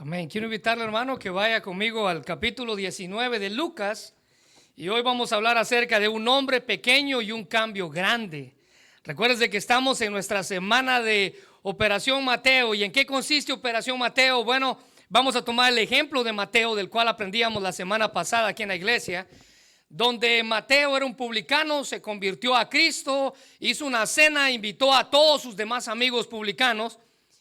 Amén. Quiero invitarle, hermano, que vaya conmigo al capítulo 19 de Lucas. Y hoy vamos a hablar acerca de un hombre pequeño y un cambio grande. Recuerden que estamos en nuestra semana de Operación Mateo. ¿Y en qué consiste Operación Mateo? Bueno, vamos a tomar el ejemplo de Mateo, del cual aprendíamos la semana pasada aquí en la iglesia, donde Mateo era un publicano, se convirtió a Cristo, hizo una cena, invitó a todos sus demás amigos publicanos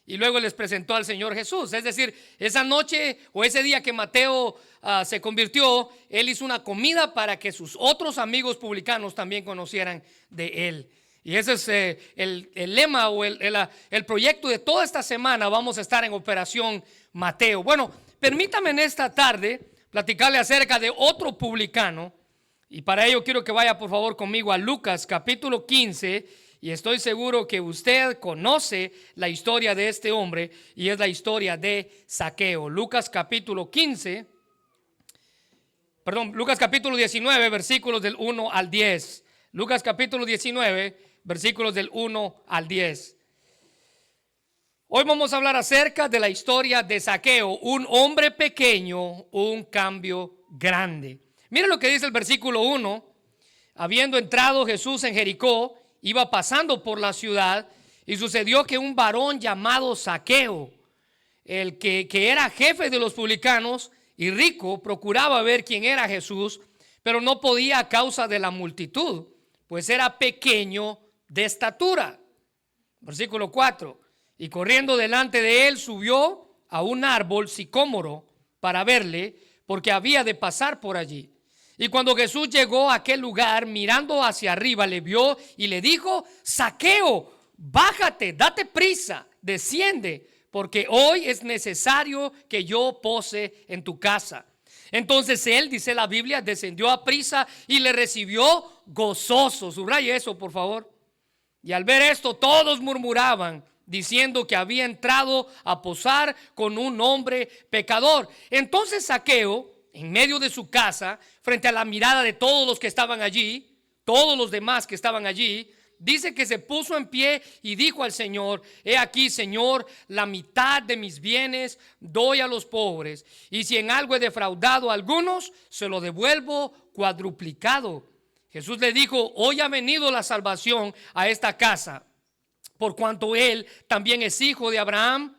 y luego les presentó al Señor Jesús. Es decir, esa noche o ese día que Mateo se convirtió, él hizo una comida para que sus otros amigos publicanos también conocieran de él. Y ese es el lema o el proyecto de toda esta semana. Vamos a estar en Operación Mateo. Bueno, permítame en esta tarde platicarle acerca de otro publicano. Y para ello quiero que vaya por favor conmigo a Lucas capítulo 15. Y estoy seguro que usted conoce la historia de este hombre, y es la historia de Zaqueo. Lucas capítulo 19, versículos del 1 al 10. Lucas capítulo 19, versículos del 1 al 10. Hoy vamos a hablar acerca de la historia de Zaqueo, un hombre pequeño, un cambio grande. Mira lo que dice el versículo 1. Habiendo entrado Jesús en Jericó, iba pasando por la ciudad, y sucedió que un varón llamado Zaqueo, el que era jefe de los publicanos y rico, procuraba ver quién era Jesús, pero no podía a causa de la multitud, pues era pequeño de estatura. Versículo 4. Y corriendo delante de él subió a un árbol sicómoro para verle, porque había de pasar por allí. Y cuando Jesús llegó a aquel lugar, mirando hacia arriba, le vio y le dijo: Zaqueo, bájate, date prisa, desciende, porque hoy es necesario que yo pose en tu casa. Entonces él, dice la Biblia, descendió a prisa y le recibió gozoso. Subraye eso, por favor. Y al ver esto, todos murmuraban, diciendo que había entrado a posar con un hombre pecador. Entonces Zaqueo, en medio de su casa, frente a la mirada de todos los que estaban allí, todos los demás que estaban allí, dice que se puso en pie y dijo al Señor: he aquí, Señor, la mitad de mis bienes doy a los pobres, y si en algo he defraudado a algunos, se lo devuelvo cuadruplicado. Jesús le dijo: hoy ha venido la salvación a esta casa, por cuanto él también es hijo de Abraham,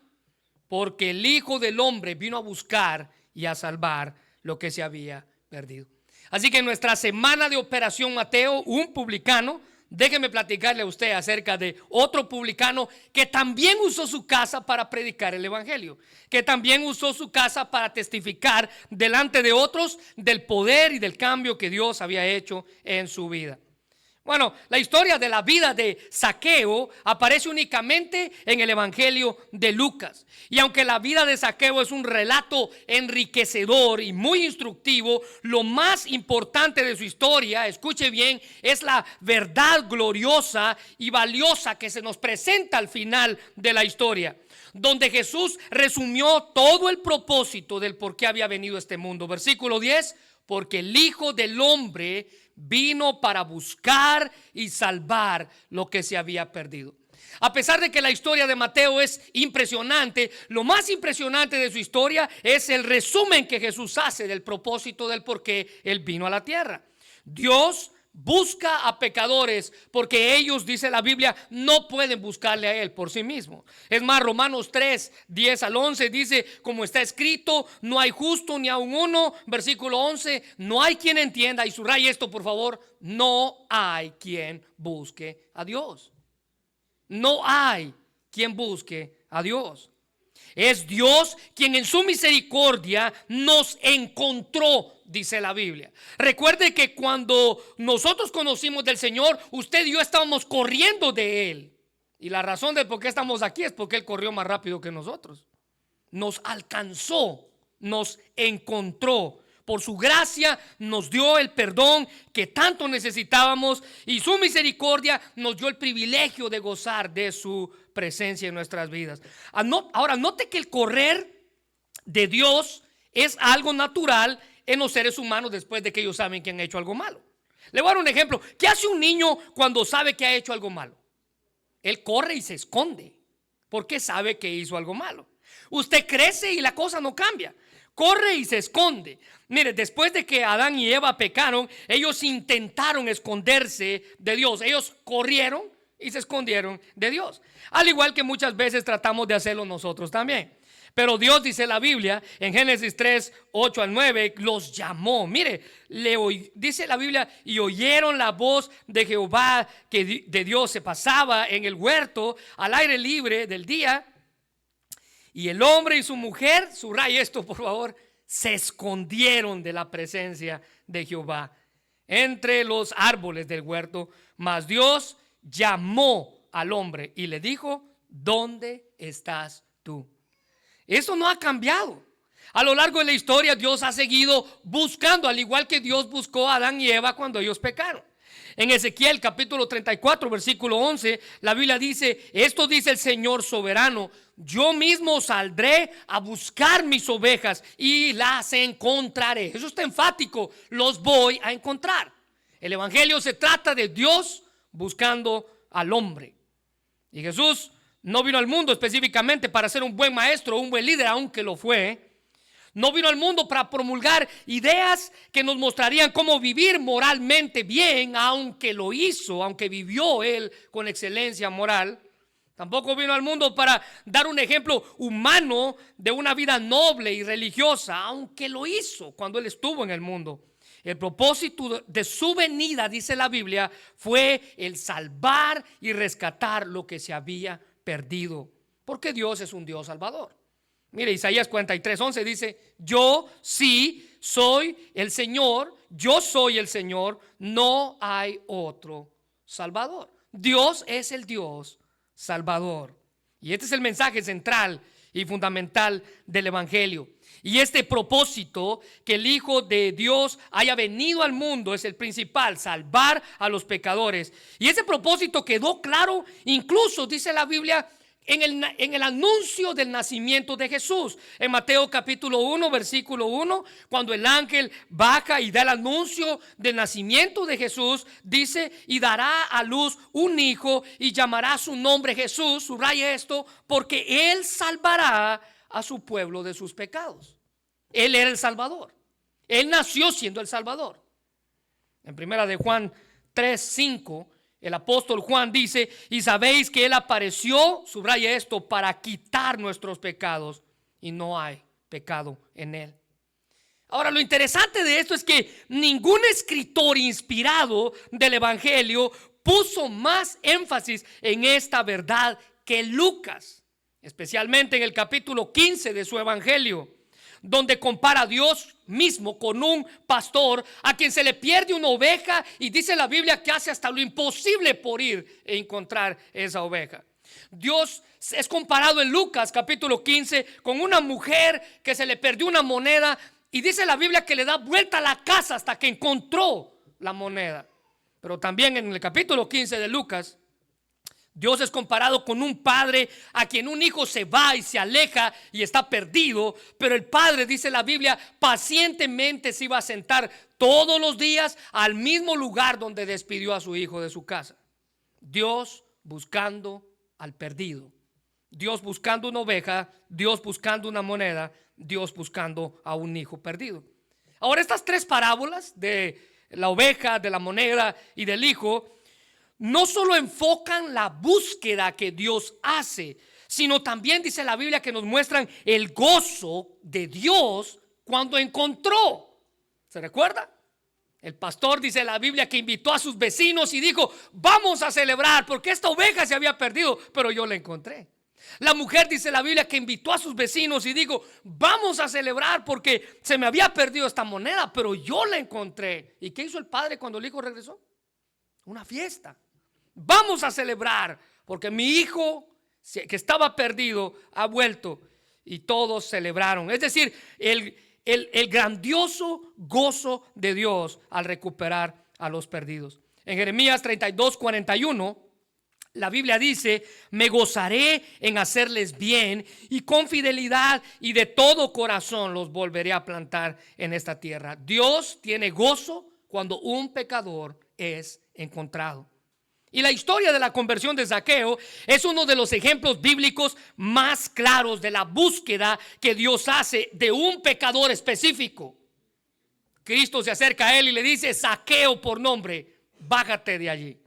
porque el Hijo del Hombre vino a buscar y a salvar lo que se había perdido. Así que en nuestra semana de Operación Mateo, un publicano, déjeme platicarle a usted acerca de otro publicano que también usó su casa para predicar el evangelio, que también usó su casa para testificar delante de otros del poder y del cambio que Dios había hecho en su vida. Bueno, la historia de la vida de Zaqueo aparece únicamente en el Evangelio de Lucas. Y aunque la vida de Zaqueo es un relato enriquecedor y muy instructivo, lo más importante de su historia, escuche bien, es la verdad gloriosa y valiosa que se nos presenta al final de la historia, donde Jesús resumió todo el propósito del por qué había venido a este mundo. Versículo 10: porque el Hijo del Hombre vino para buscar y salvar lo que se había perdido. A pesar de que la historia de Mateo es impresionante, lo más impresionante de su historia es el resumen que Jesús hace del propósito del por qué Él vino a la tierra. Dios busca a pecadores porque ellos, dice la Biblia, no pueden buscarle a Él por sí mismos. Es más, Romanos 3, 10 al 11 dice: como está escrito, no hay justo ni aun uno. Versículo 11, no hay quien entienda. Y subraye esto, por favor: no hay quien busque a Dios. No hay quien busque a Dios. Es Dios quien en su misericordia nos encontró, dice la Biblia. Recuerde que cuando nosotros conocimos del Señor, usted y yo estábamos corriendo de Él. Y la razón de por qué estamos aquí es porque Él corrió más rápido que nosotros. Nos alcanzó, nos encontró. Por su gracia nos dio el perdón que tanto necesitábamos, y su misericordia nos dio el privilegio de gozar de su presencia en nuestras vidas. Ahora, note que el correr de Dios es algo natural en los seres humanos después de que ellos saben que han hecho algo malo. Le voy a dar un ejemplo. ¿Qué hace un niño cuando sabe que ha hecho algo malo? Él corre y se esconde porque sabe que hizo algo malo. Usted crece y la cosa no cambia. Corre y se esconde. Mire, después de que Adán y Eva pecaron, ellos intentaron esconderse de Dios. Ellos corrieron y se escondieron de Dios. Al igual que muchas veces tratamos de hacerlo nosotros también. Pero Dios, dice la Biblia en Génesis 3, 8 al 9, los llamó. Mire, dice la Biblia, y oyeron la voz de Jehová, que de Dios se pasaba en el huerto al aire libre del día. Y el hombre y su mujer, subraya esto por favor, se escondieron de la presencia de Jehová entre los árboles del huerto. Mas Dios llamó al hombre y le dijo: ¿dónde estás tú? Eso no ha cambiado. A lo largo de la historia Dios ha seguido buscando, al igual que Dios buscó a Adán y Eva cuando ellos pecaron. En Ezequiel capítulo 34 versículo 11, la Biblia dice: esto dice el Señor soberano, yo mismo saldré a buscar mis ovejas y las encontraré. Eso está enfático, los voy a encontrar. El evangelio se trata de Dios buscando al hombre. Y Jesús no vino al mundo específicamente para ser un buen maestro o un buen líder, aunque lo fue. No vino al mundo para promulgar ideas que nos mostrarían cómo vivir moralmente bien, aunque lo hizo, aunque vivió él con excelencia moral. Tampoco vino al mundo para dar un ejemplo humano de una vida noble y religiosa, aunque lo hizo cuando él estuvo en el mundo. El propósito de su venida, dice la Biblia, fue el salvar y rescatar lo que se había perdido, porque Dios es un Dios salvador. Mire, Isaías 43:11 dice: yo sí soy el Señor, yo soy el Señor, no hay otro Salvador. Dios es el Dios Salvador. Y este es el mensaje central y fundamental del evangelio. Y este propósito, que el Hijo de Dios haya venido al mundo, es el principal: salvar a los pecadores. Y ese propósito quedó claro, incluso dice la Biblia, en el anuncio del nacimiento de Jesús. En Mateo capítulo 1 versículo 1, cuando el ángel baja y da el anuncio del nacimiento de Jesús, dice: y dará a luz un hijo y llamará su nombre Jesús. Subraya esto, porque él salvará a su pueblo de sus pecados. Él era el Salvador. Él nació siendo el Salvador. En primera de Juan 3:5, el apóstol Juan dice: y sabéis que él apareció, subraya esto, para quitar nuestros pecados, y no hay pecado en él. Ahora, lo interesante de esto es que ningún escritor inspirado del evangelio puso más énfasis en esta verdad que Lucas, especialmente en el capítulo 15 de su evangelio, donde compara a Dios mismo con un pastor a quien se le pierde una oveja, y dice la Biblia que hace hasta lo imposible por ir e encontrar esa oveja. Dios es comparado en Lucas capítulo 15 con una mujer que se le perdió una moneda, y dice la Biblia que le da vuelta a la casa hasta que encontró la moneda. Pero también en el capítulo 15 de Lucas, Dios es comparado con un padre a quien un hijo se va y se aleja y está perdido, pero el padre, dice la Biblia, pacientemente se iba a sentar todos los días al mismo lugar donde despidió a su hijo de su casa. Dios buscando al perdido, Dios buscando una oveja, Dios buscando una moneda, Dios buscando a un hijo perdido. Ahora, estas tres parábolas de la oveja, de la moneda y del hijo no solo enfocan la búsqueda que Dios hace, sino también dice la Biblia que nos muestran el gozo de Dios cuando encontró. ¿Se recuerda? El pastor, dice la Biblia, que invitó a sus vecinos y dijo: vamos a celebrar porque esta oveja se había perdido, pero yo la encontré. La mujer, dice la Biblia, que invitó a sus vecinos y dijo: vamos a celebrar porque se me había perdido esta moneda, pero yo la encontré. ¿Y qué hizo el padre cuando el hijo regresó? Una fiesta. Vamos a celebrar porque mi hijo que estaba perdido ha vuelto. Y todos celebraron. Es decir, el grandioso gozo de Dios al recuperar a los perdidos. En Jeremías 32:41, la Biblia dice: me gozaré en hacerles bien, y con fidelidad y de todo corazón los volveré a plantar en esta tierra. Dios tiene gozo cuando un pecador es encontrado. Y la historia de la conversión de Zaqueo es uno de los ejemplos bíblicos más claros de la búsqueda que Dios hace de un pecador específico. Cristo se acerca a él y le dice: Zaqueo, por nombre, bájate de allí.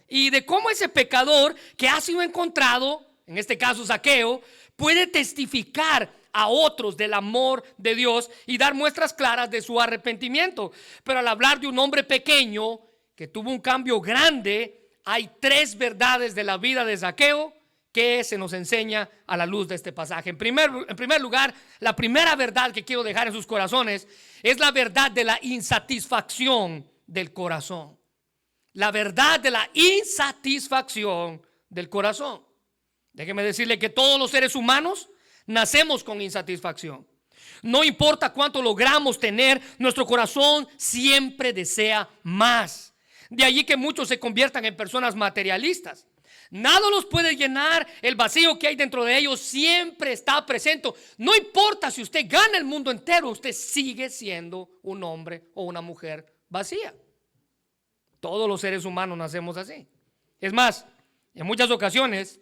Y de cómo ese pecador que ha sido encontrado, en este caso Zaqueo, puede testificar a otros del amor de Dios y dar muestras claras de su arrepentimiento. Pero al hablar de un hombre pequeño que tuvo un cambio grande, hay tres verdades de la vida de Zaqueo que se nos enseña a la luz de este pasaje. En primer lugar, la primera verdad que quiero dejar en sus corazones es la verdad de la insatisfacción del corazón. La verdad de la insatisfacción del corazón. Déjeme decirle que todos los seres humanos nacemos con insatisfacción. No importa cuánto logramos tener, nuestro corazón siempre desea más. De allí que muchos se conviertan en personas materialistas. Nada los puede llenar, el vacío que hay dentro de ellos siempre está presente. No importa si usted gana el mundo entero, usted sigue siendo un hombre o una mujer vacía. Todos los seres humanos nacemos así. Es más, en muchas ocasiones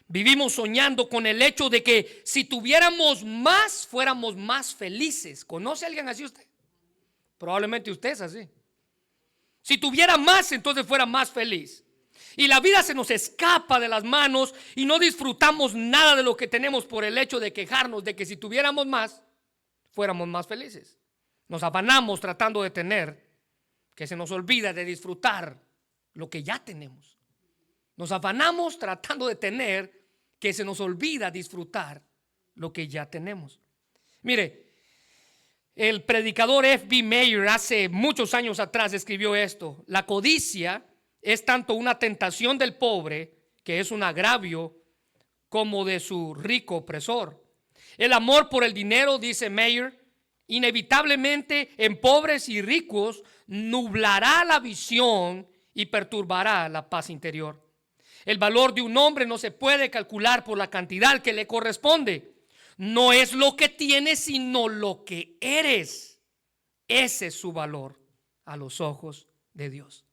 vivimos soñando con el hecho de que si tuviéramos más, fuéramos más felices. ¿Conoce a alguien así usted? Probablemente usted es así. Si tuviera más, entonces fuera más feliz. Y la vida se nos escapa de las manos y no disfrutamos nada de lo que tenemos por el hecho de quejarnos de que si tuviéramos más, fuéramos más felices. Nos afanamos tratando de tener, que se nos olvida de disfrutar lo que ya tenemos. Nos afanamos tratando de tener, que se nos olvida disfrutar lo que ya tenemos. Mire, el predicador F.B. Meyer hace muchos años atrás escribió esto: la codicia es tanto una tentación del pobre, que es un agravio, como de su rico opresor. El amor por el dinero, dice Meyer, inevitablemente en pobres y ricos nublará la visión y perturbará la paz interior. El valor de un hombre no se puede calcular por la cantidad que le corresponde. No es lo que tienes, sino lo que eres. Ese es su valor a los ojos de Dios.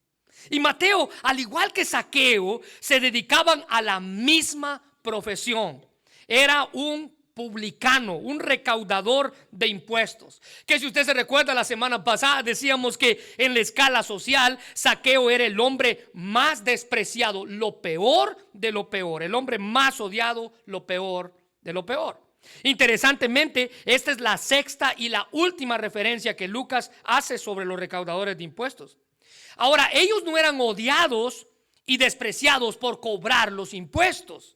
Y Mateo, al igual que Zaqueo, se dedicaban a la misma profesión. Era un publicano, un recaudador de impuestos. Que si usted se recuerda, la semana pasada decíamos que en la escala social, Zaqueo era el hombre más despreciado, lo peor de lo peor, el hombre más odiado, lo peor de lo peor. Interesantemente, esta es la sexta y la última referencia que Lucas hace sobre los recaudadores de impuestos. Ahora, ellos no eran odiados y despreciados por cobrar los impuestos,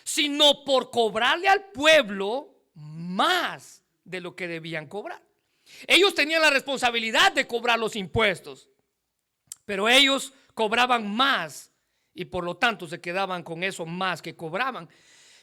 sino por cobrarle al pueblo más de lo que debían cobrar. Ellos tenían la responsabilidad de cobrar los impuestos, pero ellos cobraban más y por lo tanto se quedaban con eso más que cobraban.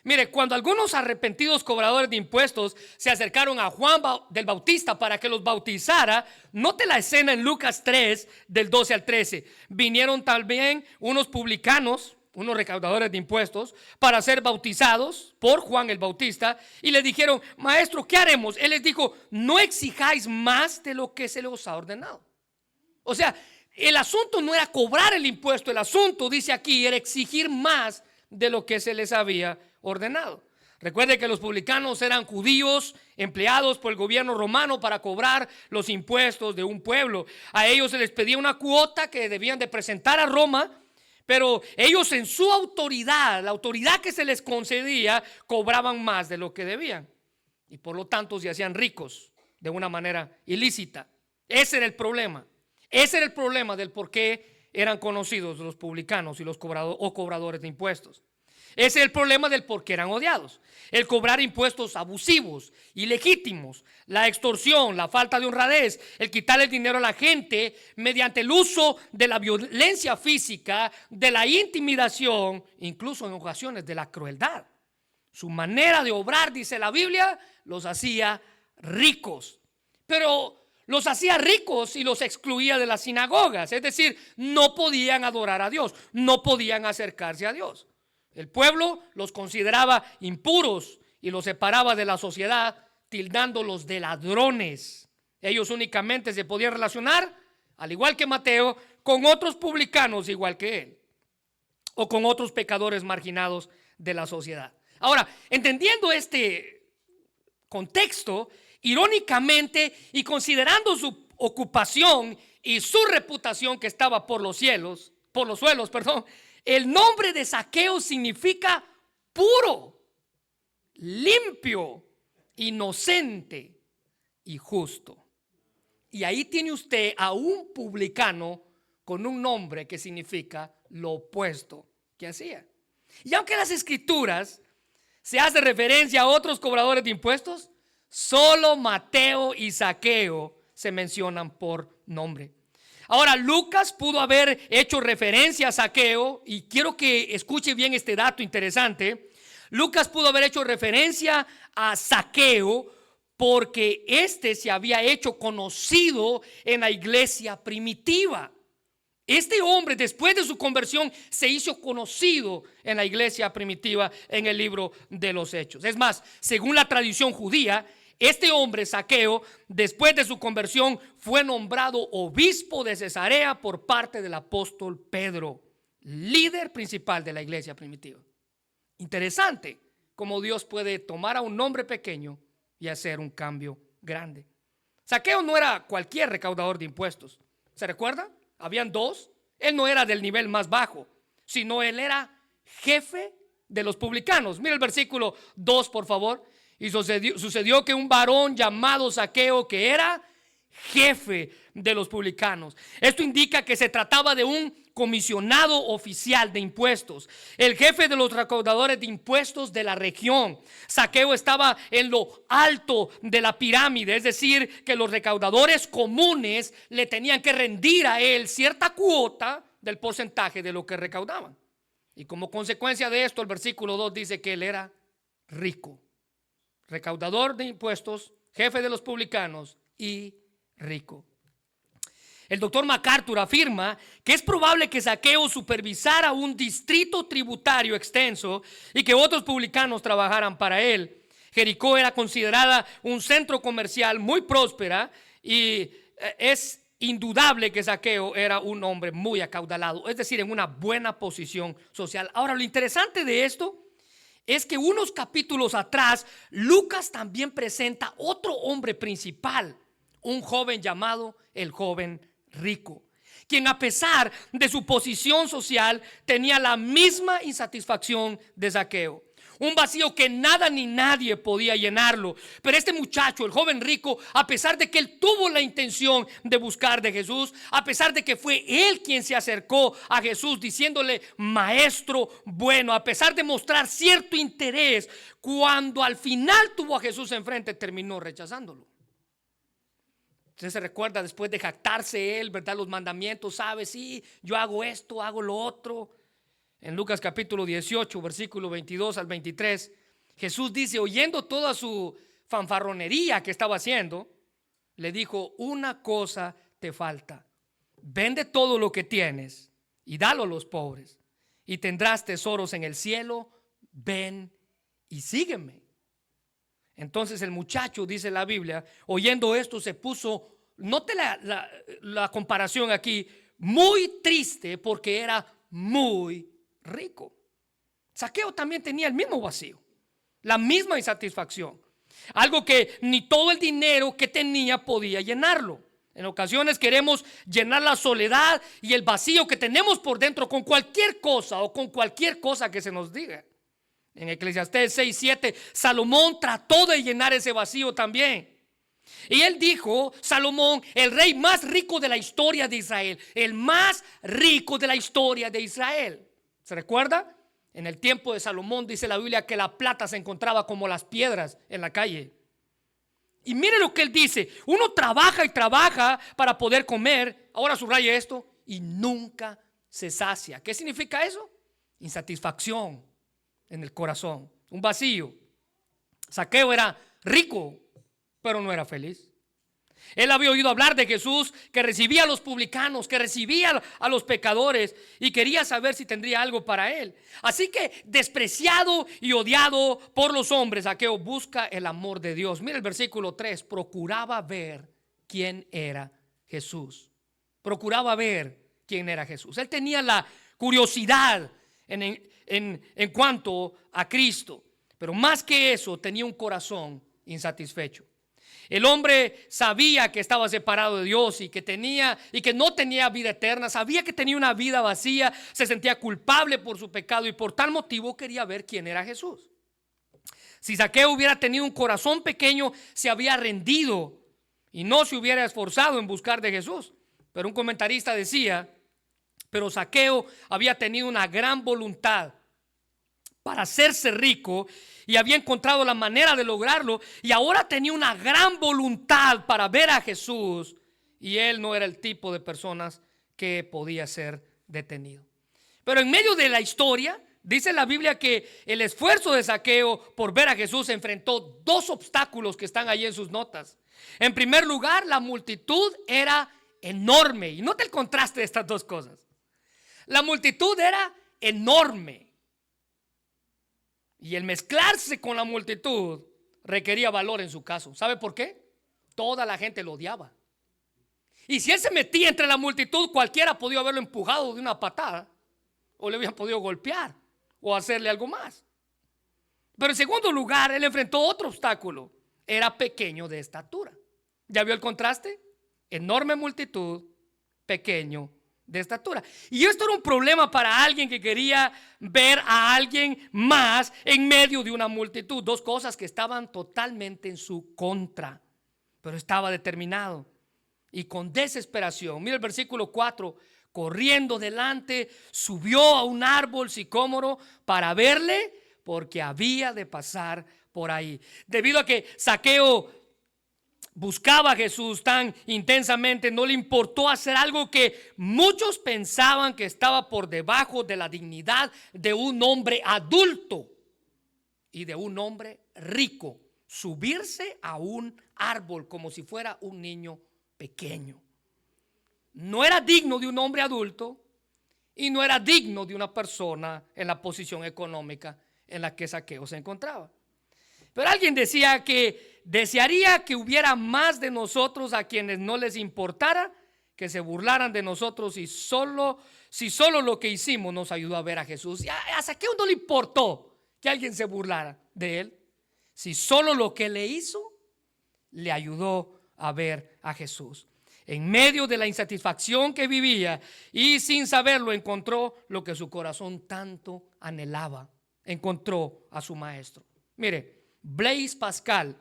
Mire, cuando algunos arrepentidos cobradores de impuestos se acercaron a Juan del Bautista para que los bautizara, note la escena en Lucas 3, del 12 al 13. Vinieron también unos publicanos, unos recaudadores de impuestos, para ser bautizados por Juan el Bautista, y le dijeron: maestro, ¿qué haremos? Él les dijo: no exijáis más de lo que se les ha ordenado. O sea, el asunto no era cobrar el impuesto, el asunto, dice aquí, era exigir más de lo que se les había ordenado. Recuerde que los publicanos eran judíos empleados por el gobierno romano para cobrar los impuestos de un pueblo. A ellos se les pedía una cuota que debían de presentar a Roma, pero ellos en su autoridad, la autoridad que se les concedía, cobraban más de lo que debían y por lo tanto se hacían ricos de una manera ilícita. Ese era el problema. Ese era el problema del por qué eran conocidos los publicanos y los cobradores de impuestos. Ese es el problema del por qué eran odiados. El cobrar impuestos abusivos, ilegítimos, la extorsión, la falta de honradez, el quitar el dinero a la gente mediante el uso de la violencia física, de la intimidación, incluso en ocasiones de la crueldad. Su manera de obrar, dice la Biblia, los hacía ricos. Pero los hacía ricos y los excluía de las sinagogas. Es decir, no podían adorar a Dios, no podían acercarse a Dios. El pueblo los consideraba impuros y los separaba de la sociedad, tildándolos de ladrones. Ellos únicamente se podían relacionar, al igual que Mateo, con otros publicanos igual que él, o con otros pecadores marginados de la sociedad. Ahora, entendiendo este contexto, irónicamente y considerando su ocupación y su reputación que estaba por los suelos, el nombre de Zaqueo significa puro, limpio, inocente y justo. Y ahí tiene usted a un publicano con un nombre que significa lo opuesto que hacía. Y aunque las escrituras se hace referencia a otros cobradores de impuestos, solo Mateo y Zaqueo se mencionan por nombre. Ahora, Lucas pudo haber hecho referencia a Zaqueo, y quiero que escuche bien este dato interesante. Lucas pudo haber hecho referencia a Zaqueo porque este se había hecho conocido en la iglesia primitiva. Este hombre, después de su conversión, se hizo conocido en la iglesia primitiva en el libro de los Hechos. Es más, según la tradición judía, este hombre, Zaqueo, después de su conversión, fue nombrado obispo de Cesarea por parte del apóstol Pedro, líder principal de la iglesia primitiva. Interesante cómo Dios puede tomar a un hombre pequeño y hacer un cambio grande. Zaqueo no era cualquier recaudador de impuestos. ¿Se recuerda? Habían dos. Él no era del nivel más bajo, sino él era jefe de los publicanos. Mira el versículo 2, por favor. Y sucedió que un varón llamado Zaqueo, que era jefe de los publicanos. Esto indica que se trataba de un comisionado oficial de impuestos, el jefe de los recaudadores de impuestos de la región. Zaqueo estaba en lo alto de la pirámide, es decir, que los recaudadores comunes le tenían que rendir a él cierta cuota del porcentaje de lo que recaudaban. Y como consecuencia de esto, el versículo 2 dice que él era rico, recaudador de impuestos, jefe de los publicanos y rico. El doctor MacArthur afirma que es probable que Zaqueo supervisara un distrito tributario extenso y que otros publicanos trabajaran para él. Jericó era considerada un centro comercial muy próspera y es indudable que Zaqueo era un hombre muy acaudalado, es decir, en una buena posición social. Ahora, lo interesante de esto es que unos capítulos atrás Lucas también presenta otro hombre principal, un joven llamado el joven rico, quien a pesar de su posición social tenía la misma insatisfacción de Zaqueo, un vacío que nada ni nadie podía llenarlo. Pero este muchacho, el joven rico, a pesar de que él tuvo la intención de buscar de Jesús, a pesar de que fue él quien se acercó a Jesús diciéndole maestro bueno, a pesar de mostrar cierto interés, cuando al final tuvo a Jesús enfrente, terminó rechazándolo. Usted se recuerda, después de jactarse él, ¿verdad? Los mandamientos, sabe, sí, yo hago esto, hago lo otro. En Lucas capítulo 18, versículo 22 al 23, Jesús dice, oyendo toda su fanfarronería que estaba haciendo, le dijo, una cosa te falta. Vende todo lo que tienes y dalo a los pobres y tendrás tesoros en el cielo. Ven y sígueme. Entonces el muchacho, dice la Biblia, oyendo esto se puso, note la comparación aquí, muy triste porque era muy rico. Zaqueo también tenía el mismo vacío, la misma insatisfacción, algo que ni todo el dinero que tenía podía llenarlo. En ocasiones queremos llenar la soledad y el vacío que tenemos por dentro con cualquier cosa o con cualquier cosa que se nos diga. En Eclesiastés 6:7, Salomón trató de llenar ese vacío también. Y él dijo, Salomón, el rey más rico de la historia de Israel, el más rico de la historia de Israel. ¿Se recuerda? En el tiempo de Salomón dice la Biblia que la plata se encontraba como las piedras en la calle. Y mire lo que él dice, uno trabaja y trabaja para poder comer, ahora subraya esto, y nunca se sacia. ¿Qué significa eso? Insatisfacción en el corazón, un vacío. Zaqueo era rico, pero no era feliz. Él había oído hablar de Jesús, que recibía a los publicanos, que recibía a los pecadores, y quería saber si tendría algo para él. Así que, despreciado y odiado por los hombres, Zaqueo busca el amor de Dios. Mira el versículo 3, procuraba ver quién era Jesús. Procuraba ver quién era Jesús. Él tenía la curiosidad en cuanto a Cristo, pero más que eso tenía un corazón insatisfecho. El hombre sabía que estaba separado de Dios y que no tenía vida eterna, sabía que tenía una vida vacía, se sentía culpable por su pecado y por tal motivo quería ver quién era Jesús. Si Zaqueo hubiera tenido un corazón pequeño, se había rendido y no se hubiera esforzado en buscar de Jesús. Pero un comentarista decía, pero Zaqueo había tenido una gran voluntad para hacerse rico y había encontrado la manera de lograrlo, y ahora tenía una gran voluntad para ver a Jesús, y él no era el tipo de personas que podía ser detenido. Pero en medio de la historia dice la Biblia que el esfuerzo de Zaqueo por ver a Jesús enfrentó dos obstáculos que están ahí en sus notas. En primer lugar, la multitud era enorme, y nota el contraste de estas dos cosas. La multitud era enorme, y el mezclarse con la multitud requería valor en su caso. ¿Sabe por qué? Toda la gente lo odiaba. Y si él se metía entre la multitud, cualquiera podía haberlo empujado de una patada, o le habían podido golpear, o hacerle algo más. Pero en segundo lugar, él enfrentó otro obstáculo. Era pequeño de estatura. ¿Ya vio el contraste? Enorme multitud, pequeño de estatura. Y esto era un problema para alguien que quería ver a alguien más en medio de una multitud. Dos cosas que estaban totalmente en su contra, pero estaba determinado y con desesperación. Mira el versículo 4: corriendo delante, subió a un árbol sicómoro para verle, porque había de pasar por ahí. Debido a que Zaqueo buscaba a Jesús tan intensamente, no le importó hacer algo que muchos pensaban que estaba por debajo de la dignidad de un hombre adulto y de un hombre rico: subirse a un árbol como si fuera un niño pequeño. No era digno de un hombre adulto y no era digno de una persona en la posición económica en la que Zaqueo se encontraba. Pero alguien decía que desearía que hubiera más de nosotros a quienes no les importara que se burlaran de nosotros, si solo lo que hicimos nos ayudó a ver a Jesús. Y a Zaqueo no le importó que alguien se burlara de él, si solo lo que le hizo le ayudó a ver a Jesús. En medio de la insatisfacción que vivía y sin saberlo, encontró lo que su corazón tanto anhelaba. Encontró a su maestro. Mire, Blaise Pascal,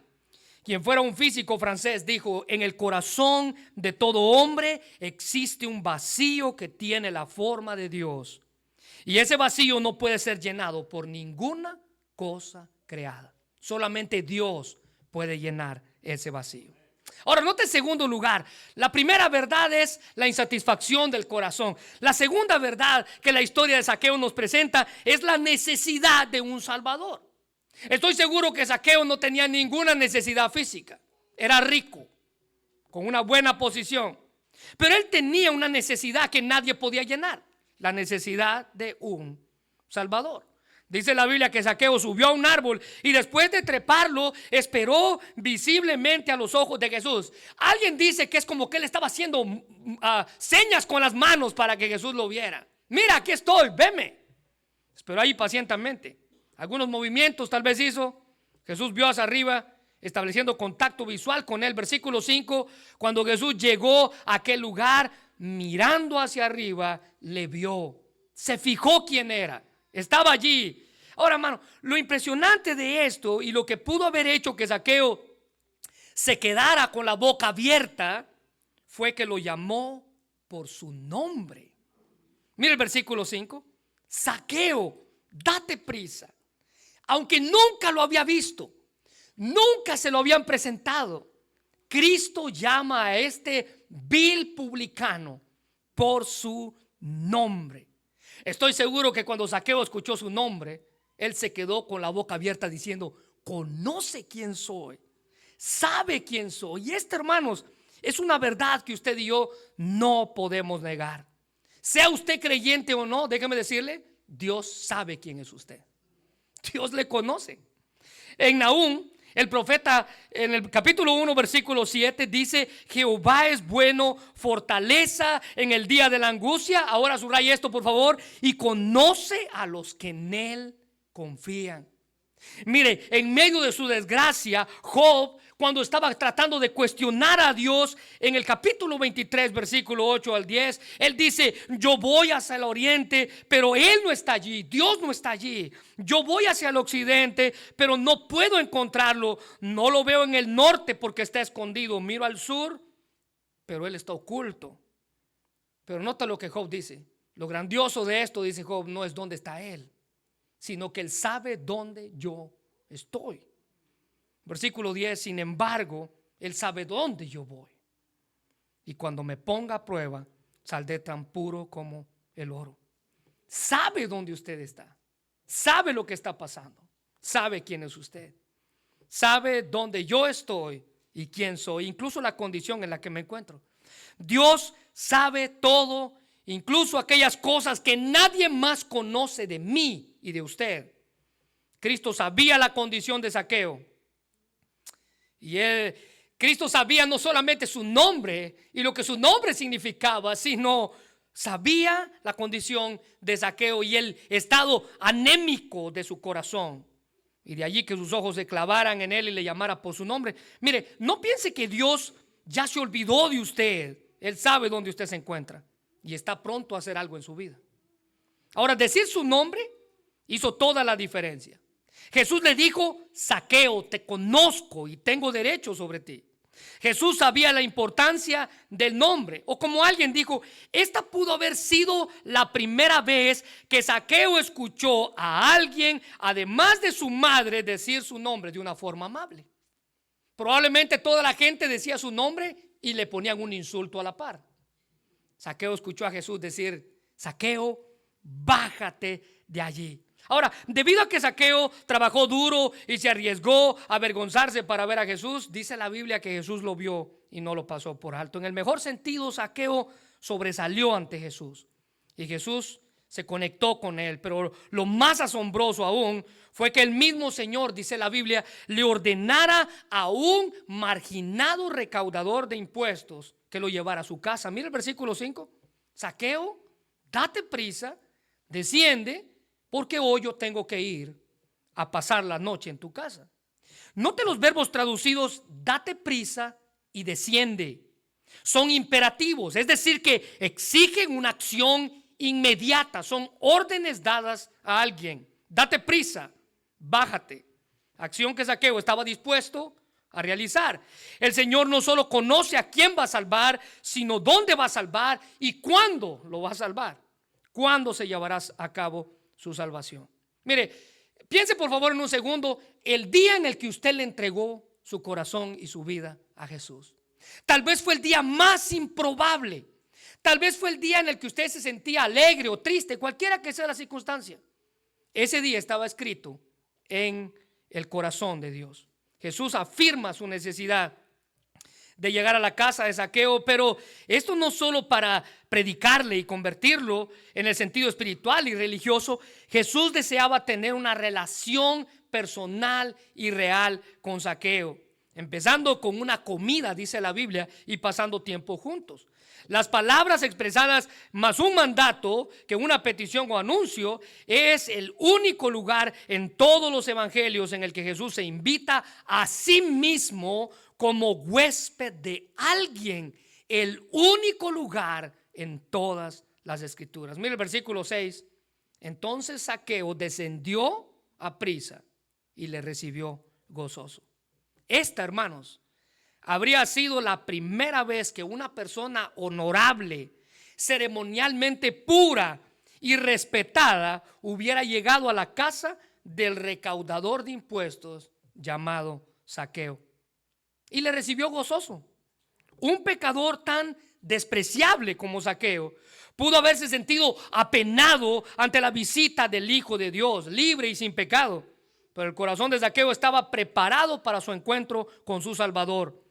quien fuera un físico francés, dijo: en el corazón de todo hombre existe un vacío que tiene la forma de Dios, y ese vacío no puede ser llenado por ninguna cosa creada. Solamente Dios puede llenar ese vacío. Ahora, note en segundo lugar, la primera verdad es la insatisfacción del corazón. La segunda verdad que la historia de Zaqueo nos presenta es la necesidad de un Salvador. Estoy seguro que Zaqueo no tenía ninguna necesidad física. Era rico, con una buena posición, pero él tenía una necesidad que nadie podía llenar: la necesidad de un Salvador. Dice la Biblia que Zaqueo subió a un árbol y después de treparlo esperó visiblemente a los ojos de Jesús. Alguien dice que es como que él estaba haciendo señas con las manos para que Jesús lo viera. Mira, aquí estoy, veme. Esperó ahí pacientemente. Algunos movimientos tal vez hizo. Jesús vio hacia arriba, estableciendo contacto visual con él. Versículo 5: cuando Jesús llegó a aquel lugar, mirando hacia arriba, le vio. Se fijó quién era. Estaba allí. Ahora, hermano, lo impresionante de esto y lo que pudo haber hecho que Zaqueo se quedara con la boca abierta fue que lo llamó por su nombre. Mira el versículo 5: Zaqueo, date prisa. Aunque nunca lo había visto, nunca se lo habían presentado, Cristo llama a este vil publicano por su nombre. Estoy seguro que cuando Zaqueo escuchó su nombre, él se quedó con la boca abierta diciendo: conoce quién soy, sabe quién soy. Y hermanos, es una verdad que usted y yo no podemos negar. Sea usted creyente o no, déjeme decirle, Dios sabe quién es usted. Dios le conoce. En Nahum, El profeta en el capítulo 1, versículo 7 dice: Jehová es bueno, fortaleza en el día de la angustia. Ahora subraya esto, por favor. Y conoce a los que en él confían. Mire, en medio de su desgracia, Job, cuando estaba tratando de cuestionar a Dios, en el capítulo 23, versículo 8 al 10, él dice: yo voy hacia el oriente, pero él no está allí, Dios no está allí. Yo voy hacia el occidente, pero no puedo encontrarlo. No lo veo en el norte porque está escondido. Miro al sur, pero él está oculto. Pero nota lo que Job dice. Lo grandioso de esto, dice Job, no es dónde está él, sino que él sabe dónde yo estoy. Versículo 10, sin embargo, él sabe dónde yo voy. Y cuando me ponga a prueba, saldré tan puro como el oro. Sabe dónde usted está. Sabe lo que está pasando. Sabe quién es usted. Sabe dónde yo estoy y quién soy, incluso la condición en la que me encuentro. Dios sabe todo, incluso aquellas cosas que nadie más conoce de mí y de usted. Cristo sabía la condición de Zaqueo. Y Cristo sabía no solamente su nombre y lo que su nombre significaba, sino sabía la condición de Zaqueo y el estado anémico de su corazón. Y de allí que sus ojos se clavaran en él y le llamara por su nombre. Mire, no piense que Dios ya se olvidó de usted. Él sabe dónde usted se encuentra y está pronto a hacer algo en su vida. Ahora, decir su nombre hizo toda la diferencia. Jesús le dijo: Zaqueo, te conozco y tengo derecho sobre ti. Jesús sabía la importancia del nombre. O como alguien dijo, esta pudo haber sido la primera vez que Zaqueo escuchó a alguien, además de su madre, decir su nombre de una forma amable. Probablemente toda la gente decía su nombre y le ponían un insulto a la par. Zaqueo escuchó a Jesús decir: Zaqueo, bájate de allí. Ahora, debido a que Zaqueo trabajó duro y se arriesgó a avergonzarse para ver a Jesús, dice la Biblia que Jesús lo vio y no lo pasó por alto. En el mejor sentido, Zaqueo sobresalió ante Jesús y Jesús se conectó con él. Pero lo más asombroso aún fue que el mismo Señor, dice la Biblia, le ordenara a un marginado recaudador de impuestos que lo llevara a su casa. Mira el versículo 5. Zaqueo, date prisa, desciende, porque hoy yo tengo que ir a pasar la noche en tu casa. Note los verbos traducidos date prisa y desciende. Son imperativos, es decir, que exigen una acción inmediata. Son órdenes dadas a alguien. Date prisa, bájate. Acción que Zaqueo estaba dispuesto a realizar. El Señor no solo conoce a quién va a salvar, sino dónde va a salvar y cuándo lo va a salvar. Cuándo se llevará a cabo su salvación. Mire, piense por favor en un segundo el día en el que usted le entregó su corazón y su vida a Jesús. Tal vez fue el día más improbable. Tal vez fue el día en el que usted se sentía alegre o triste, cualquiera que sea la circunstancia. Ese día estaba escrito en el corazón de Dios. Jesús afirma su necesidad de llegar a la casa de Zaqueo, pero esto no solo para predicarle y convertirlo en el sentido espiritual y religioso. Jesús deseaba tener una relación personal y real con Zaqueo, empezando con una comida, dice la Biblia, y pasando tiempo juntos. Las palabras expresadas más un mandato que una petición o anuncio es el único lugar en todos los evangelios en el que Jesús se invita a sí mismo como huésped de alguien. El único lugar en todas las escrituras. Mire el versículo 6. Entonces Zaqueo descendió a prisa y le recibió gozoso. Esta, hermanos, habría sido la primera vez que una persona honorable, ceremonialmente pura y respetada hubiera llegado a la casa del recaudador de impuestos llamado Zaqueo. Y le recibió gozoso. Un pecador tan despreciable como Zaqueo pudo haberse sentido apenado ante la visita del Hijo de Dios, libre y sin pecado. Pero el corazón de Zaqueo estaba preparado para su encuentro con su Salvador.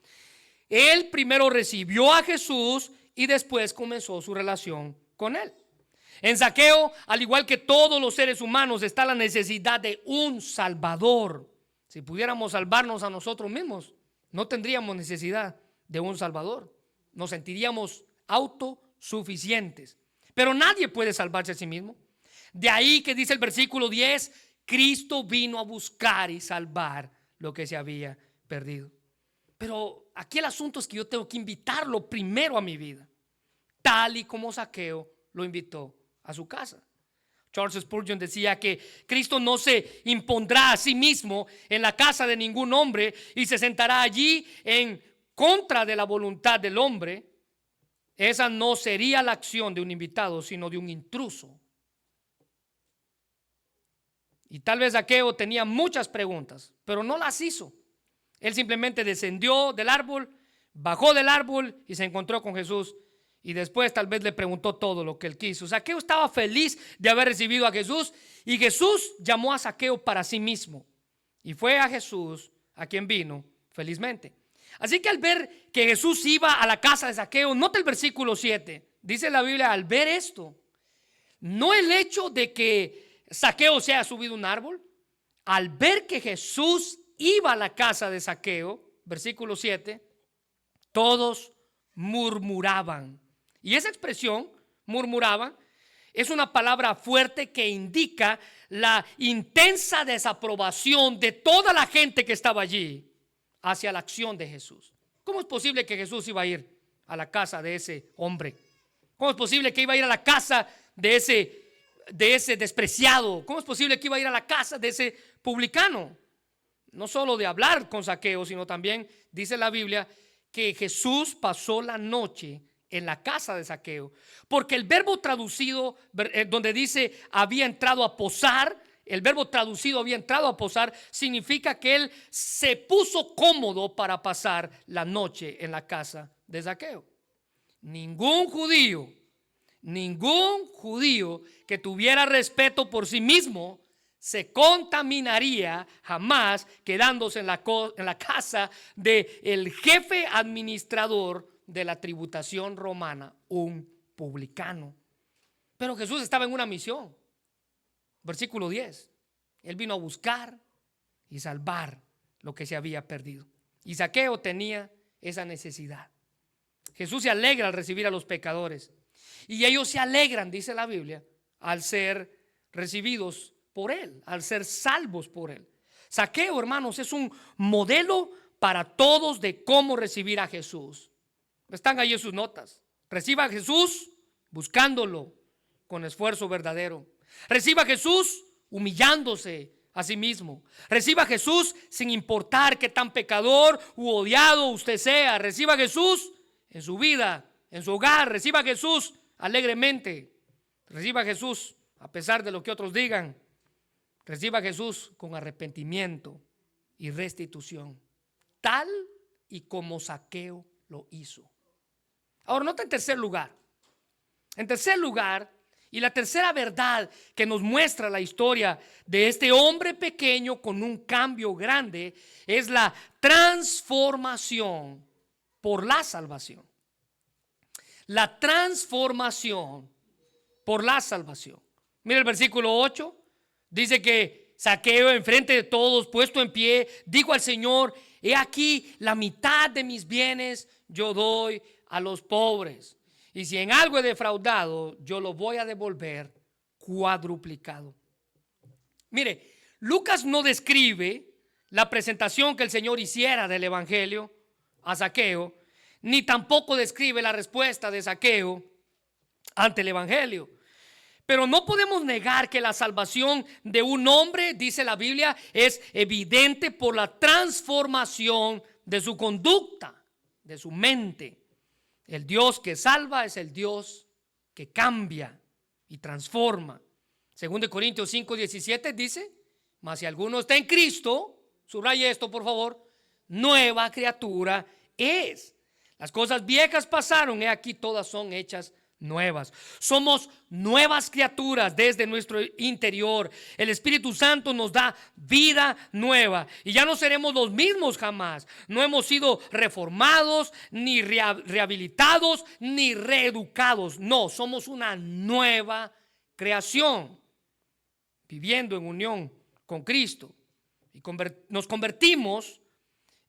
Él primero recibió a Jesús y después comenzó su relación con él. En Zaqueo, al igual que todos los seres humanos, está la necesidad de un Salvador. Si pudiéramos salvarnos a nosotros mismos, no tendríamos necesidad de un Salvador. Nos sentiríamos autosuficientes. Pero nadie puede salvarse a sí mismo. De ahí que dice el versículo 10, Cristo vino a buscar y salvar lo que se había perdido. Pero aquí el asunto es que yo tengo que invitarlo primero a mi vida, tal y como Zaqueo lo invitó a su casa. Charles Spurgeon decía que Cristo no se impondrá a sí mismo en la casa de ningún hombre y se sentará allí en contra de la voluntad del hombre. Esa no sería la acción de un invitado, sino de un intruso. Y tal vez Zaqueo tenía muchas preguntas, pero no las hizo. Él simplemente descendió del árbol, bajó del árbol y se encontró con Jesús. Y después tal vez le preguntó todo lo que él quiso. Zaqueo estaba feliz de haber recibido a Jesús, y Jesús llamó a Zaqueo para sí mismo. Y fue a Jesús a quien vino felizmente. Así que al ver que Jesús iba a la casa de Zaqueo, nota el versículo 7. Dice la Biblia, al ver esto, no el hecho de que Zaqueo se haya subido a un árbol, al ver que Jesús iba a la casa de Zaqueo, versículo 7, todos murmuraban. Y esa expresión, murmuraban, es una palabra fuerte que indica la intensa desaprobación de toda la gente que estaba allí hacia la acción de Jesús. ¿Cómo es posible que Jesús iba a ir a la casa de ese hombre? ¿Cómo es posible que iba a ir a la casa de ese despreciado? ¿Cómo es posible que iba a ir a la casa de ese publicano? No solo de hablar con Zaqueo, sino también dice la Biblia que Jesús pasó la noche en la casa de Zaqueo, porque el verbo traducido donde dice había entrado a posar, el verbo traducido había entrado a posar significa que él se puso cómodo para pasar la noche en la casa de Zaqueo. Ningún judío que tuviera respeto por sí mismo se contaminaría jamás quedándose en la casa del jefe administrador de la tributación romana, un publicano. Pero Jesús estaba en una misión. Versículo 10. Él vino a buscar y salvar lo que se había perdido. Y Zaqueo tenía esa necesidad. Jesús se alegra al recibir a los pecadores. Y ellos se alegran, dice la Biblia, al ser recibidos por él, al ser salvos por él. Zaqueo, hermanos, es un modelo para todos de cómo recibir a Jesús. Están ahí en sus notas. Reciba a Jesús buscándolo con esfuerzo verdadero. Reciba a Jesús humillándose a sí mismo. Reciba a Jesús sin importar qué tan pecador u odiado usted sea. Reciba a Jesús en su vida, en su hogar. Reciba a Jesús alegremente. Reciba a Jesús a pesar de lo que otros digan. Reciba a Jesús con arrepentimiento y restitución, tal y como Zaqueo lo hizo. Ahora nota en tercer lugar, y la tercera verdad que nos muestra la historia de este hombre pequeño con un cambio grande es la transformación por la salvación. La transformación por la salvación. Mira el versículo 8, dice que Zaqueo, enfrente de todos, puesto en pie, dijo al Señor: he aquí, la mitad de mis bienes yo doy a los pobres, y si en algo he defraudado, yo lo voy a devolver cuadruplicado. Mire, Lucas no describe la presentación que el Señor hiciera del evangelio a Zaqueo, ni tampoco describe la respuesta de Zaqueo ante el evangelio. Pero no podemos negar que la salvación de un hombre, dice la Biblia, es evidente por la transformación de su conducta, de su mente. El Dios que salva es el Dios que cambia y transforma. 2 Corintios 5:17 dice: mas si alguno está en Cristo, subraye esto por favor, nueva criatura es. Las cosas viejas pasaron, he aquí todas son hechas nuevas. Somos nuevas criaturas desde nuestro interior. El Espíritu Santo nos da vida nueva y ya no seremos los mismos jamás. No hemos sido reformados, ni rehabilitados, ni reeducados. No, somos una nueva creación, viviendo en unión con Cristo. Y nos convertimos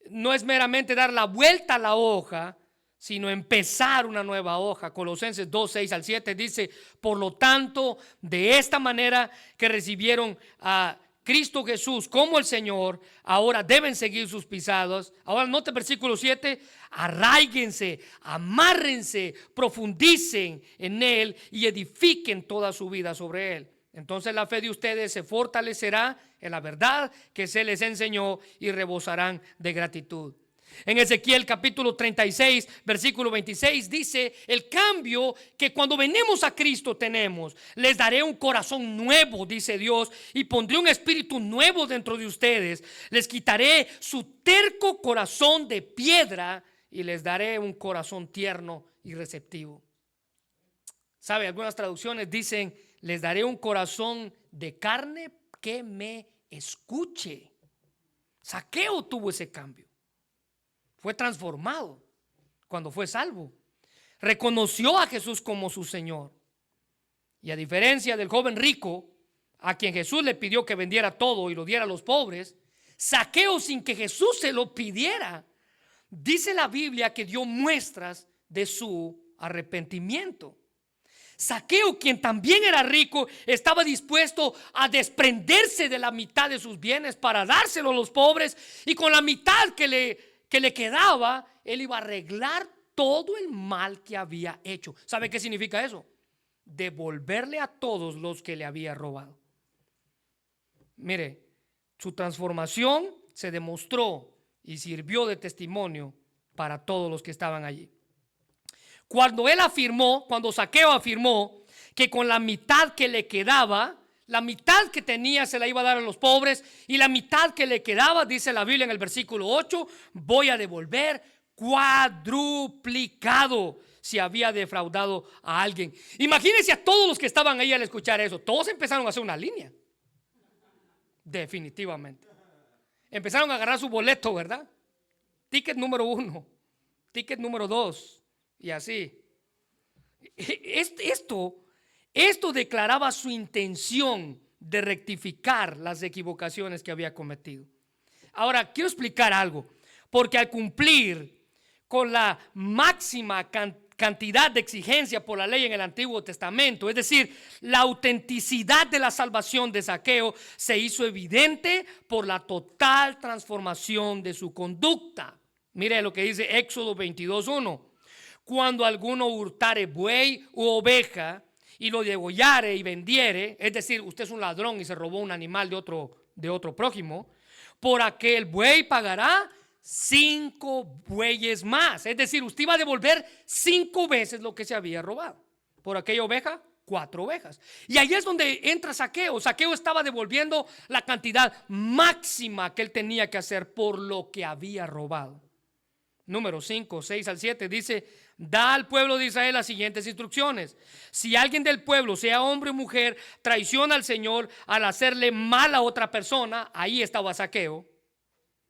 no es meramente dar la vuelta a la hoja, sino empezar una nueva hoja. Colosenses 2, 6 al 7 dice: por lo tanto, de esta manera que recibieron a Cristo Jesús como el Señor, ahora deben seguir sus pisadas. Ahora note el versículo 7: arraíguense, amárrense, profundicen en Él y edifiquen toda su vida sobre Él. Entonces la fe de ustedes se fortalecerá en la verdad que se les enseñó y rebosarán de gratitud. En Ezequiel capítulo 36, versículo 26 dice el cambio que cuando venimos a Cristo tenemos. Les daré un corazón nuevo, dice Dios, y pondré un espíritu nuevo dentro de ustedes. Les quitaré su terco corazón de piedra y les daré un corazón tierno y receptivo. ¿Sabe? Algunas traducciones dicen: les daré un corazón de carne que me escuche. Zaqueo tuvo ese cambio. Fue transformado cuando fue salvo. Reconoció a Jesús como su Señor. Y a diferencia del joven rico, a quien Jesús le pidió que vendiera todo y lo diera a los pobres, Zaqueo, sin que Jesús se lo pidiera, dice la Biblia que dio muestras de su arrepentimiento. Zaqueo, quien también era rico, estaba dispuesto a desprenderse de la mitad de sus bienes para dárselo a los pobres, y con la mitad que le quedaba, él iba a arreglar todo el mal que había hecho. ¿Sabe qué significa eso? Devolverle a todos los que le había robado. Mire, su transformación se demostró y sirvió de testimonio para todos los que estaban allí. Cuando Zaqueo afirmó que con la mitad que le quedaba, la mitad que tenía se la iba a dar a los pobres, y la mitad que le quedaba, dice la Biblia en el versículo 8, voy a devolver cuadruplicado si había defraudado a alguien. Imagínense a todos los que estaban ahí al escuchar eso. Todos empezaron a hacer una línea. Definitivamente. Empezaron a agarrar su boleto, ¿verdad? Ticket número 1, ticket número 2. Y así. Esto declaraba su intención de rectificar las equivocaciones que había cometido. Ahora, quiero explicar algo, porque al cumplir con la máxima cantidad de exigencia por la ley en el Antiguo Testamento, es decir, la autenticidad de la salvación de Zaqueo se hizo evidente por la total transformación de su conducta. Mire lo que dice Éxodo 22:1. Cuando alguno hurtare buey u oveja y lo degollare y vendiere, es decir, usted es un ladrón y se robó un animal de otro prójimo, por aquel buey pagará 5 bueyes más. Es decir, usted iba a devolver 5 veces lo que se había robado. Por aquella oveja, 4 ovejas. Y ahí es donde entra Zaqueo. Zaqueo estaba devolviendo la cantidad máxima que él tenía que hacer por lo que había robado. Número 5, 6 al 7 dice: da al pueblo de Israel las siguientes instrucciones. Si alguien del pueblo, sea hombre o mujer, traiciona al Señor al hacerle mal a otra persona, ahí estaba Zaqueo,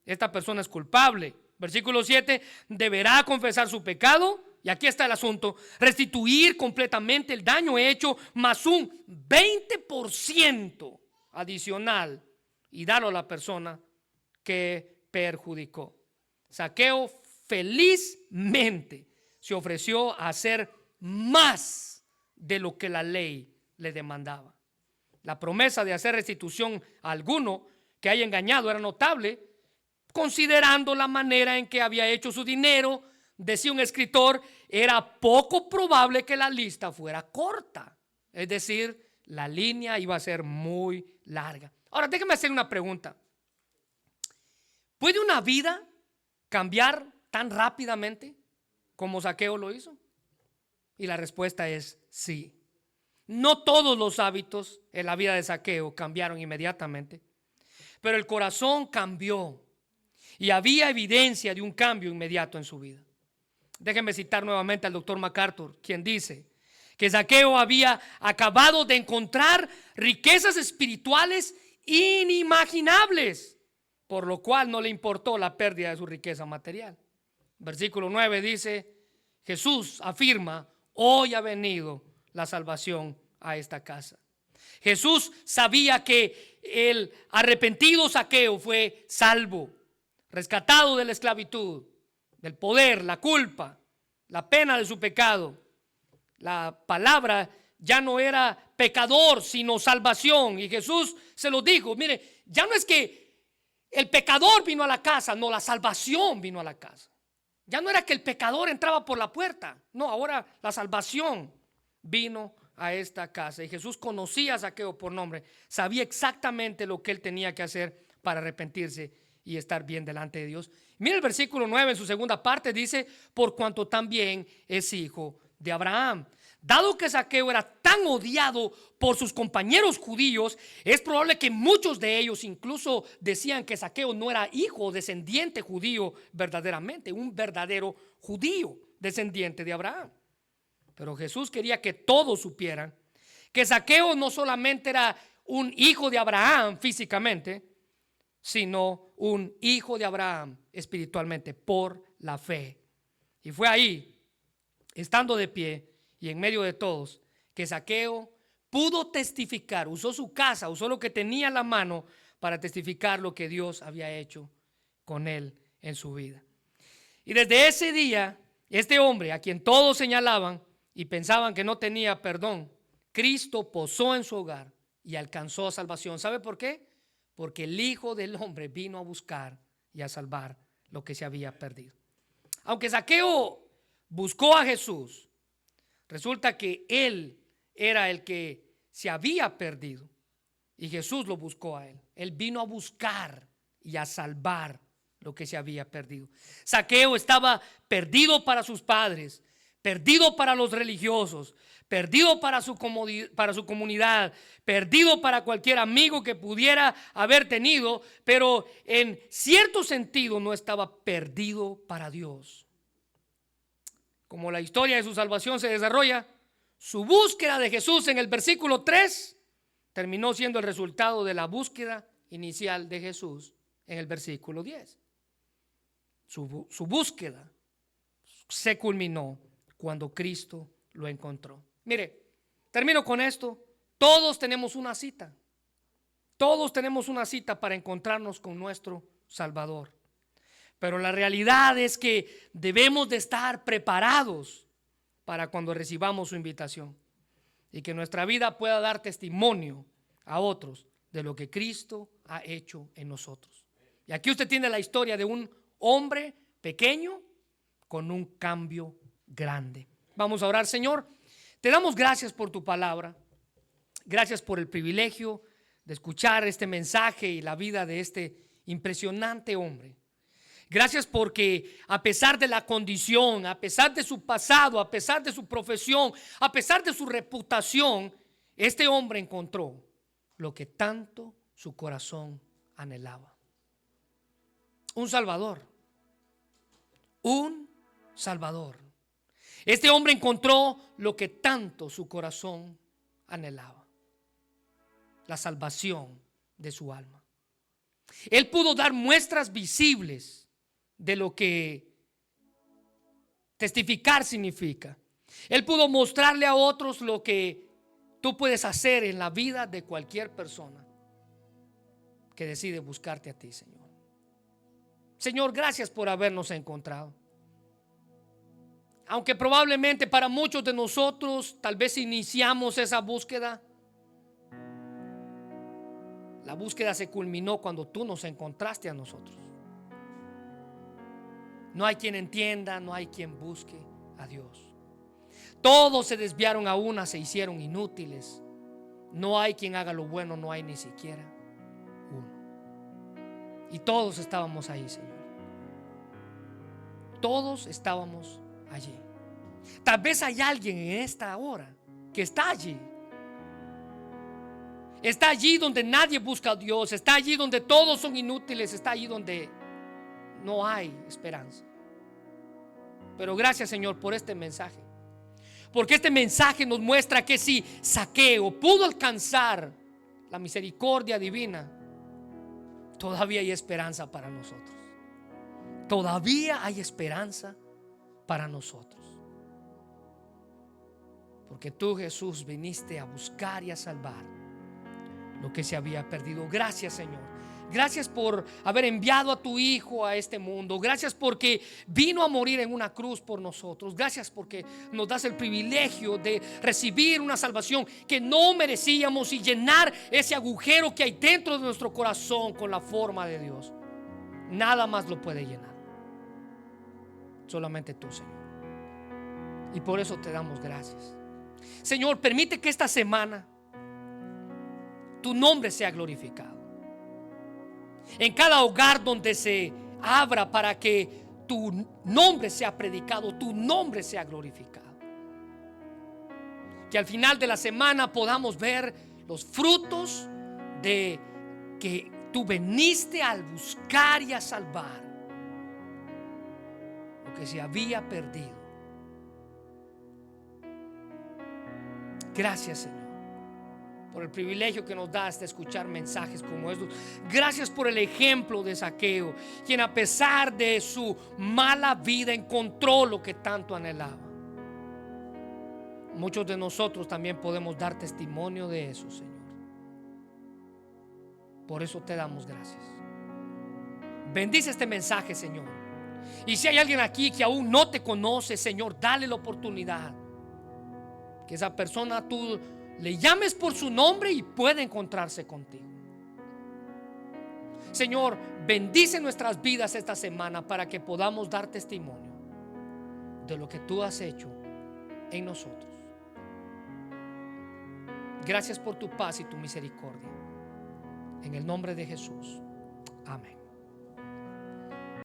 esta persona es culpable. Versículo 7, deberá confesar su pecado, y aquí está el asunto: restituir completamente el daño hecho, más un 20% adicional, y darlo a la persona que perjudicó. Zaqueo felizmente se ofreció a hacer más de lo que la ley le demandaba. La promesa de hacer restitución a alguno que haya engañado era notable, considerando la manera en que había hecho su dinero. Decía un escritor: era poco probable que la lista fuera corta, es decir, la línea iba a ser muy larga. Ahora déjeme hacer una pregunta: ¿puede una vida cambiar tan rápidamente como Zaqueo lo hizo? Y la respuesta es sí. No todos los hábitos en la vida de Zaqueo cambiaron inmediatamente, pero el corazón cambió y había evidencia de un cambio inmediato en su vida. Déjenme citar nuevamente al doctor MacArthur, quien dice que Zaqueo había acabado de encontrar riquezas espirituales inimaginables, por lo cual no le importó la pérdida de su riqueza material. Versículo 9 dice: Jesús afirma: hoy ha venido la salvación a esta casa. Jesús sabía que el arrepentido Zaqueo fue salvo, rescatado de la esclavitud, del poder, la culpa, la pena de su pecado. La palabra ya no era pecador, sino salvación. Y Jesús se lo dijo, mire, ya no es que el pecador vino a la casa, no, la salvación vino a la casa. Ya no era que el pecador entraba por la puerta, no, ahora la salvación vino a esta casa. Y Jesús conocía a Zaqueo por nombre, sabía exactamente lo que él tenía que hacer para arrepentirse y estar bien delante de Dios. Mira el versículo 9 en su segunda parte, dice: por cuanto también es hijo de Abraham. Dado que Zaqueo era tan odiado por sus compañeros judíos, es probable que muchos de ellos incluso decían que Zaqueo no era hijo, descendiente judío verdaderamente, un verdadero judío, descendiente de Abraham. Pero Jesús quería que todos supieran que Zaqueo no solamente era un hijo de Abraham físicamente, sino un hijo de Abraham espiritualmente por la fe. Y fue ahí, estando de pie y en medio de todos, que Zaqueo pudo testificar, usó su casa, usó lo que tenía en la mano para testificar lo que Dios había hecho con él en su vida. Y desde ese día, este hombre a quien todos señalaban y pensaban que no tenía perdón, Cristo posó en su hogar y alcanzó salvación. ¿Sabe por qué? Porque el Hijo del Hombre vino a buscar y a salvar lo que se había perdido. Aunque Zaqueo buscó a Jesús, resulta que él era el que se había perdido y Jesús lo buscó a él. Él vino a buscar y a salvar lo que se había perdido. Zaqueo estaba perdido para sus padres, perdido para los religiosos, perdido para su comunidad, perdido para cualquier amigo que pudiera haber tenido, pero en cierto sentido no estaba perdido para Dios. Como la historia de su salvación se desarrolla, su búsqueda de Jesús en el versículo 3 terminó siendo el resultado de la búsqueda inicial de Jesús en el versículo 10. Su búsqueda se culminó cuando Cristo lo encontró. Mire, termino con esto. Todos tenemos una cita. Todos tenemos una cita para encontrarnos con nuestro Salvador. Pero la realidad es que debemos de estar preparados para cuando recibamos su invitación y que nuestra vida pueda dar testimonio a otros de lo que Cristo ha hecho en nosotros. Y aquí usted tiene la historia de un hombre pequeño con un cambio grande. Vamos a orar. Señor, te damos gracias por tu palabra. Gracias por el privilegio de escuchar este mensaje y la vida de este impresionante hombre. Gracias porque a pesar de la condición, a pesar de su pasado, a pesar de su profesión, a pesar de su reputación, este hombre encontró lo que tanto su corazón anhelaba. Un Salvador. Un Salvador. Este hombre encontró lo que tanto su corazón anhelaba: la salvación de su alma. Él pudo dar muestras visibles de lo que testificar significa. Él pudo mostrarle a otros lo que tú puedes hacer en la vida de cualquier persona que decide buscarte a ti, Señor. Señor, gracias por habernos encontrado. Aunque probablemente para muchos de nosotros tal vez iniciamos esa búsqueda, la búsqueda se culminó cuando tú nos encontraste a nosotros. No hay quien entienda, no hay quien busque a Dios. Todos se desviaron a una, se hicieron inútiles. No hay quien haga lo bueno, no hay ni siquiera uno. Y todos estábamos ahí, Señor. Todos estábamos allí. Tal vez hay alguien en esta hora que está allí. Está allí donde nadie busca a Dios. Está allí donde todos son inútiles. Está allí donde no hay esperanza. Pero gracias, Señor, por este mensaje. Porque este mensaje nos muestra que si Zaqueo pudo alcanzar la misericordia divina, todavía hay esperanza para nosotros. Todavía hay esperanza para nosotros. Porque tú, Jesús, viniste a buscar y a salvar lo que se había perdido. Gracias, Señor. Gracias por haber enviado a tu Hijo a este mundo. Gracias porque vino a morir en una cruz por nosotros. Gracias porque nos das el privilegio de recibir una salvación que no merecíamos y llenar ese agujero que hay dentro de nuestro corazón con la forma de Dios. Nada más lo puede llenar, solamente tú, Señor. Y por eso te damos gracias. Señor, permite que esta semana tu nombre sea glorificado. En cada hogar donde se abra para que tu nombre sea predicado, tu nombre sea glorificado. Que al final de la semana podamos ver los frutos de que tú veniste a buscar y a salvar lo que se había perdido. Gracias, Señor, por el privilegio que nos das de escuchar mensajes como estos. Gracias por el ejemplo de Zaqueo, quien a pesar de su mala vida encontró lo que tanto anhelaba. Muchos de nosotros también podemos dar testimonio de eso, Señor. Por eso te damos gracias. Bendice este mensaje, Señor. Y si hay alguien aquí que aún no te conoce, Señor, dale la oportunidad. Que esa persona tú le llames por su nombre y puede encontrarse contigo. Señor, bendice nuestras vidas esta semana para que podamos dar testimonio de lo que tú has hecho en nosotros. Gracias por tu paz y tu misericordia. En el nombre de Jesús. Amén.